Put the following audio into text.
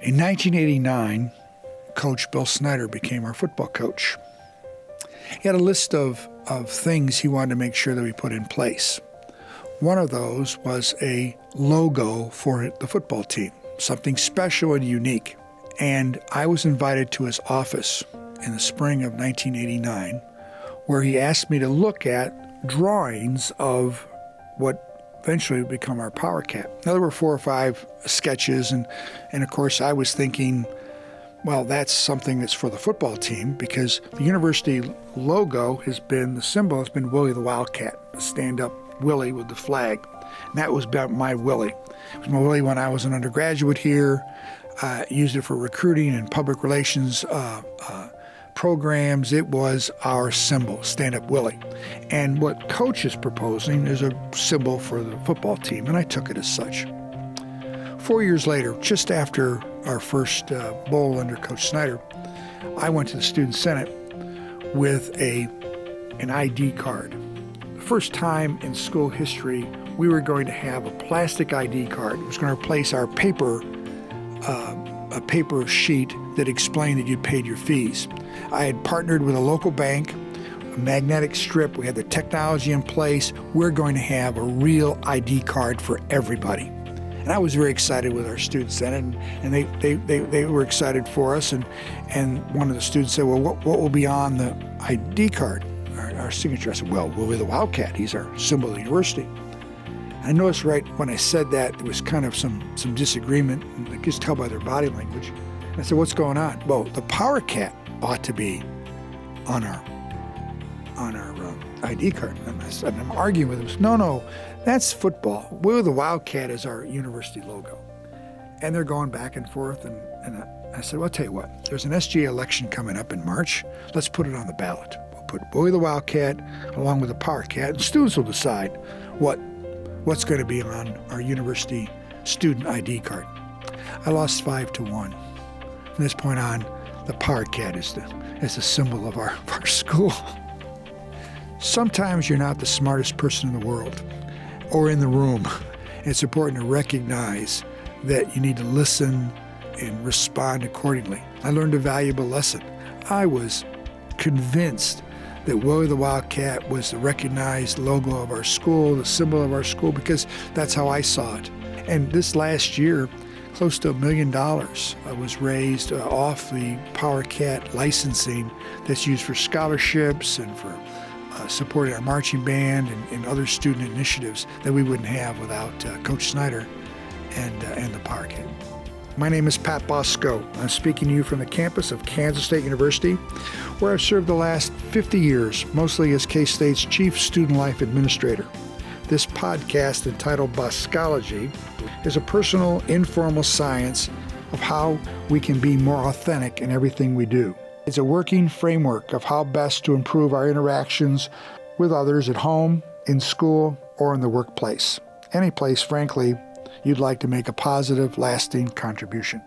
In 1989, Coach Bill Snyder became our football coach. He had a list of things he wanted to make sure that we put in place. One of those was a logo for the football team, something special and unique. And I was invited to his office in the spring of 1989, where he asked me to look at drawings of what eventually would become our Powercat. Now, there were 4 or 5 sketches, and of course I was thinking, well, that's something that's for the football team, because the university logo has been, the symbol has been Willie the Wildcat, the stand-up Willie with the flag. And that was about my Willie. It was my Willie when I was an undergraduate here. Used it for recruiting and public relations programs. It was our symbol, stand-up Willie. And what Coach is proposing is a symbol for the football team, and I took it as such. 4 years later, just after our first bowl under Coach Snyder, I went to the Student Senate with an ID card. The first time in school history, we were going to have a plastic ID card. It was going to replace our paper a paper sheet that explained that you paid your fees. I had partnered with a local bank, a magnetic strip. We had the technology in place. We're going to have a real ID card for everybody. And I was very excited with our student senate, and they were excited for us. And one of the students said, well, what will be on the ID card, our signature? I said, well, Willie the Wildcat. He's our symbol of the university. I noticed right when I said that, there was kind of some disagreement, and I could just tell by their body language. And I said, what's going on? Well, the Powercat ought to be on our ID card. And I'm arguing with them. No, that's football. Willie the Wildcat is our university logo. And they're going back and forth, and I said, well, I'll tell you what, there's an SGA election coming up in March. Let's put it on the ballot. We'll put Willie the Wildcat along with the Powercat, and students will decide what's going to be on our university student ID card. I lost 5-1. From this point on, the Powercat is the symbol of our school. Sometimes you're not the smartest person in the world or in the room. It's important to recognize that you need to listen and respond accordingly. I learned a valuable lesson. I was convinced that Willie the Wildcat was the recognized logo of our school, the symbol of our school, because that's how I saw it. And this last year, close to $1 million was raised off the Powercat licensing that's used for scholarships and for supporting our marching band and other student initiatives that we wouldn't have without Coach Snyder and the Powercat. My name is Pat Bosco. I'm speaking to you from the campus of Kansas State University, where I've served the last 50 years, mostly as K-State's Chief Student Life Administrator. This podcast, entitled Boscology, is a personal, informal science of how we can be more authentic in everything we do. It's a working framework of how best to improve our interactions with others at home, in school, or in the workplace. Any place, frankly, you'd like to make a positive, lasting contribution.